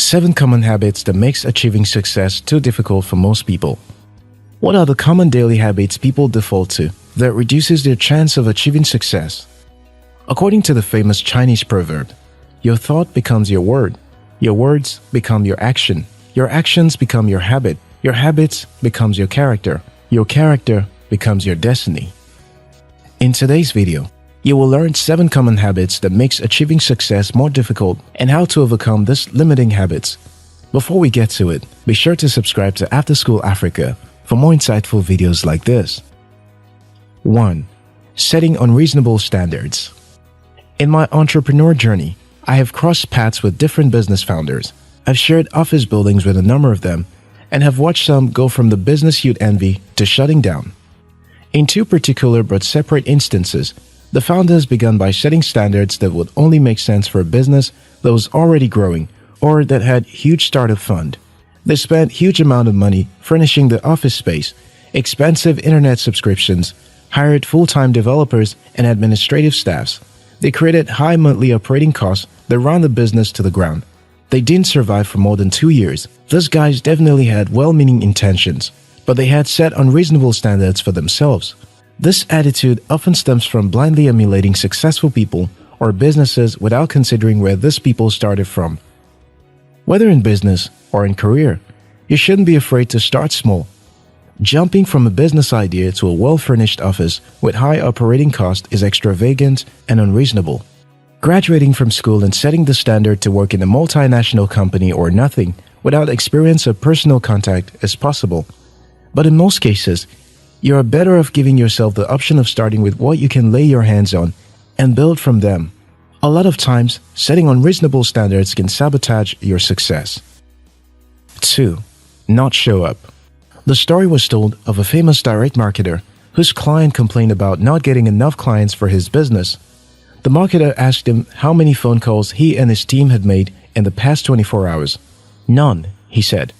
7 common habits that makes achieving success too difficult for most people. What are the common daily habits people default to that reduces their chance of achieving success? According to the famous Chinese proverb, your thought becomes your word, your words become your actions become your habits becomes your character becomes your destiny. In today's video, you will learn 7 common habits that makes achieving success more difficult and how to overcome these limiting habits. Before we get to it, be sure to subscribe to After School Africa for more insightful videos like this. 1. Setting unreasonable standards. In my entrepreneur journey, I have crossed paths with different business founders. I've shared office buildings with a number of them and have watched some go from the business you'd envy to shutting down. In 2 particular but separate instances, the founders began by setting standards that would only make sense for a business that was already growing or that had huge startup fund. They spent huge amount of money furnishing the office space, expensive internet subscriptions, hired full-time developers and administrative staffs. They created high monthly operating costs that ran the business to the ground. They didn't survive for more than 2 years. Those guys definitely had well-meaning intentions, but they had set unreasonable standards for themselves. This attitude often stems from blindly emulating successful people or businesses without considering where these people started from. Whether in business or in career, you shouldn't be afraid to start small. Jumping from a business idea to a well-furnished office with high operating cost is extravagant and unreasonable. Graduating from school and setting the standard to work in a multinational company or nothing without experience or personal contact is possible. But in most cases, you are better off giving yourself the option of starting with what you can lay your hands on and build from them. A lot of times, setting unreasonable standards can sabotage your success. 2. Not show up. The story was told of a famous direct marketer whose client complained about not getting enough clients for his business. The marketer asked him how many phone calls he and his team had made in the past 24 hours. None, he said.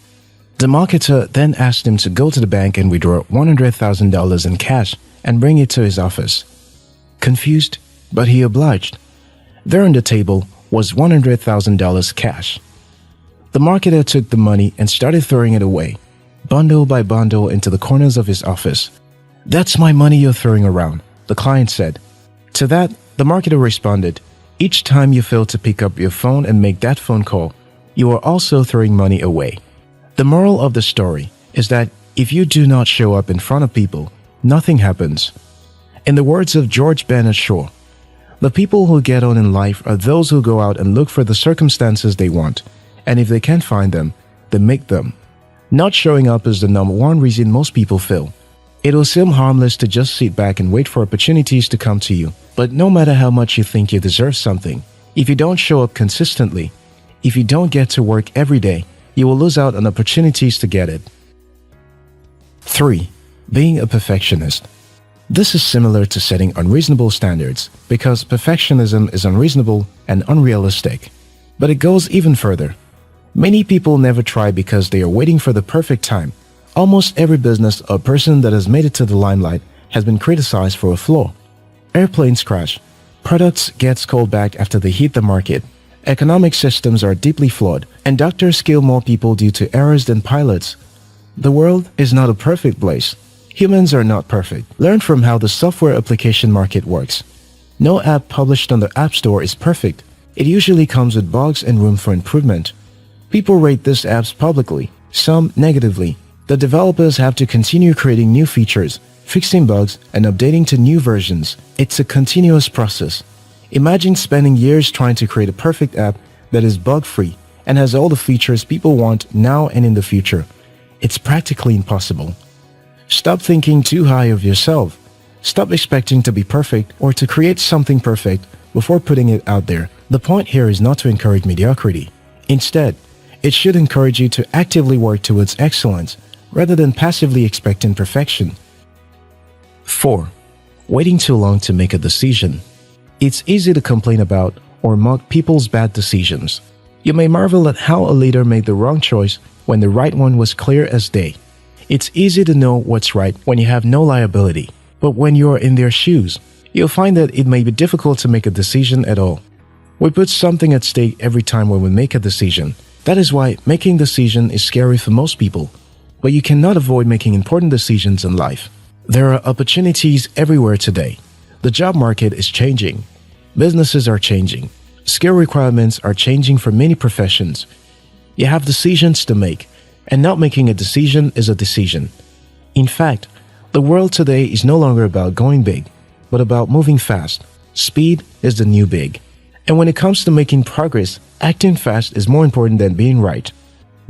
The marketer then asked him to go to the bank and withdraw $100,000 in cash and bring it to his office. Confused, but he obliged. There on the table was $100,000 cash. The marketer took the money and started throwing it away, bundle by bundle, into the corners of his office. "That's my money you're throwing around," the client said. To that, the marketer responded, "Each time you fail to pick up your phone and make that phone call, you are also throwing money away." The moral of the story is that if you do not show up in front of people, nothing happens. In the words of George Bernard Shaw, the people who get on in life are those who go out and look for the circumstances they want, and if they can't find them, they make them. Not showing up is the number 1 reason most people fail. It will seem harmless to just sit back and wait for opportunities to come to you, but no matter how much you think you deserve something, if you don't show up consistently, if you don't get to work every day, you will lose out on opportunities to get it. 3. Being a perfectionist. This is similar to setting unreasonable standards because perfectionism is unreasonable and unrealistic. But it goes even further. Many people never try because they are waiting for the perfect time. Almost every business or person that has made it to the limelight has been criticized for a flaw. Airplanes crash. Products get called back after they hit the market. Economic systems are deeply flawed, and doctors kill more people due to errors than pilots. The world is not a perfect place. Humans are not perfect. Learn from how the software application market works. No app published on the App Store is perfect. It usually comes with bugs and room for improvement. People rate these apps publicly, some negatively. The developers have to continue creating new features, fixing bugs, and updating to new versions. It's a continuous process. Imagine spending years trying to create a perfect app that is bug-free and has all the features people want now and in the future. It's practically impossible. Stop thinking too high of yourself. Stop expecting to be perfect or to create something perfect before putting it out there. The point here is not to encourage mediocrity. Instead, it should encourage you to actively work towards excellence rather than passively expecting perfection. 4. Waiting too long to make a decision. It's easy to complain about or mock people's bad decisions. You may marvel at how a leader made the wrong choice when the right one was clear as day. It's easy to know what's right when you have no liability, but when you are in their shoes, you'll find that it may be difficult to make a decision at all. We put something at stake every time when we make a decision. That is why making decisions is scary for most people. But you cannot avoid making important decisions in life. There are opportunities everywhere today. The job market is changing. Businesses are changing. Skill requirements are changing for many professions. You have decisions to make, and not making a decision is a decision. In fact, the world today is no longer about going big, but about moving fast. Speed is the new big. And when it comes to making progress, acting fast is more important than being right.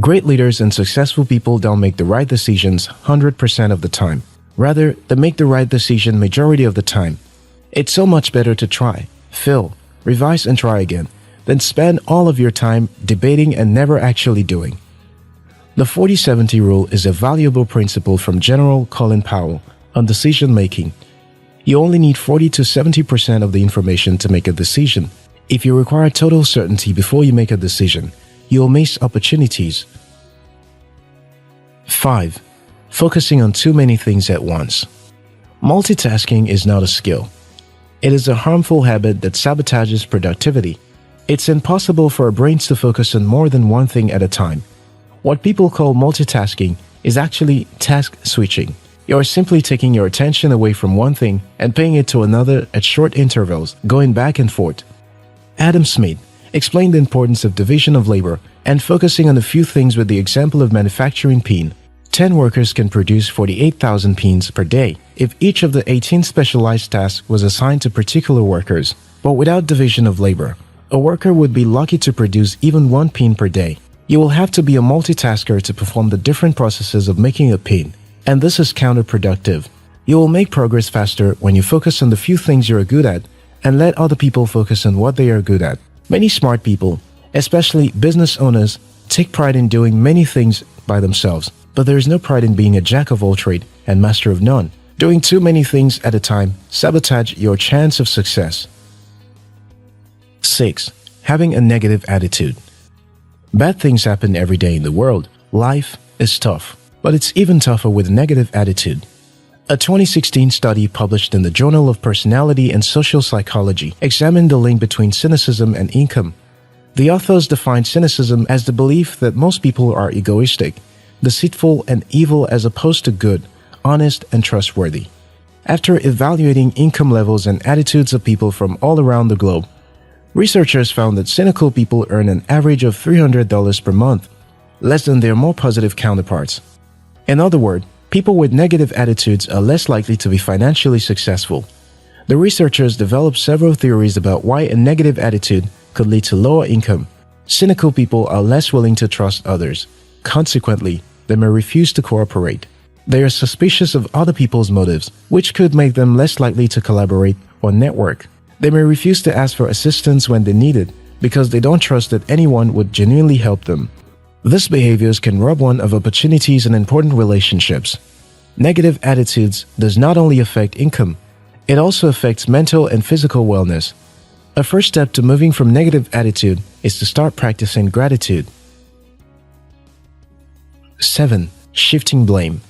Great leaders and successful people don't make the right decisions 100% of the time. Rather, they make the right decision majority of the time. It's so much better to try, fail, revise and try again, than spend all of your time debating and never actually doing. The 40-70 rule is a valuable principle from General Colin Powell on decision making. You only need 40 to 70% of the information to make a decision. If you require total certainty before you make a decision, you will miss opportunities. 5. Focusing on too many things at once. Multitasking is not a skill. It is a harmful habit that sabotages productivity. It's impossible for our brains to focus on more than one thing at a time. What people call multitasking is actually task switching. You are simply taking your attention away from one thing and paying it to another at short intervals, going back and forth. Adam Smith explained the importance of division of labor and focusing on a few things with the example of manufacturing peen. 10 workers can produce 48,000 peens per day if each of the 18 specialized tasks was assigned to particular workers. But without division of labor, a worker would be lucky to produce even 1 peen per day. You will have to be a multitasker to perform the different processes of making a peen, and this is counterproductive. You will make progress faster when you focus on the few things you are good at and let other people focus on what they are good at. Many smart people, especially business owners, take pride in doing many things by themselves, but there is no pride in being a jack of all trades and master of none. Doing too many things at a time sabotage your chance of success. 6. Having a negative attitude. Bad things happen every day in the world. Life is tough, but it's even tougher with a negative attitude. A 2016 study published in the Journal of Personality and Social Psychology examined the link between cynicism and income. The authors defined cynicism as the belief that most people are egoistic, deceitful and evil as opposed to good, honest and trustworthy. After evaluating income levels and attitudes of people from all around the globe, researchers found that cynical people earn an average of $300 per month, less than their more positive counterparts. In other words, people with negative attitudes are less likely to be financially successful. The researchers developed several theories about why a negative attitude could lead to lower income. Cynical people are less willing to trust others. Consequently, they may refuse to cooperate. They are suspicious of other people's motives, which could make them less likely to collaborate or network. They may refuse to ask for assistance when they need it because they don't trust that anyone would genuinely help them. These behaviors can rob one of opportunities and important relationships. Negative attitudes does not only affect income, it also affects mental and physical wellness. A first step to moving from negative attitude is to start practicing gratitude. 7. Shifting blame.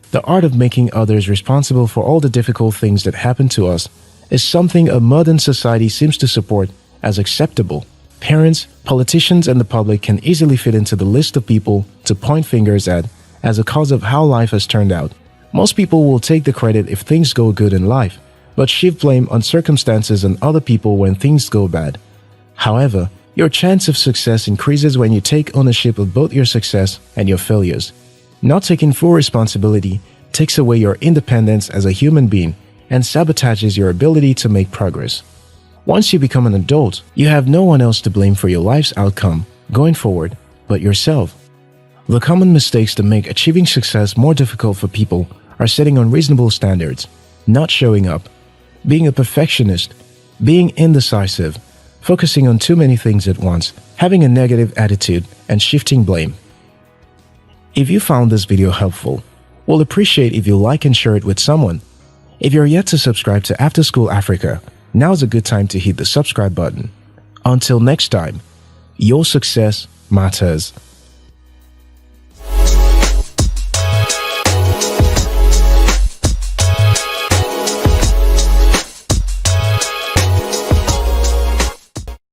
The art of making others responsible for all the difficult things that happen to us is something a modern society seems to support as acceptable. Parents, politicians, and the public can easily fit into the list of people to point fingers at as a cause of how life has turned out. Most people will take the credit if things go good in life, but shift blame on circumstances and other people when things go bad. However, your chance of success increases when you take ownership of both your success and your failures. Not taking full responsibility takes away your independence as a human being and sabotages your ability to make progress. Once you become an adult, you have no one else to blame for your life's outcome going forward but yourself. The common mistakes that make achieving success more difficult for people are setting unreasonable standards, not showing up, being a perfectionist, being indecisive, focusing on too many things at once, having a negative attitude, and shifting blame. If you found this video helpful, we'll appreciate if you like and share it with someone. If you're yet to subscribe to After School Africa, now's a good time to hit the subscribe button. Until next time, your success matters.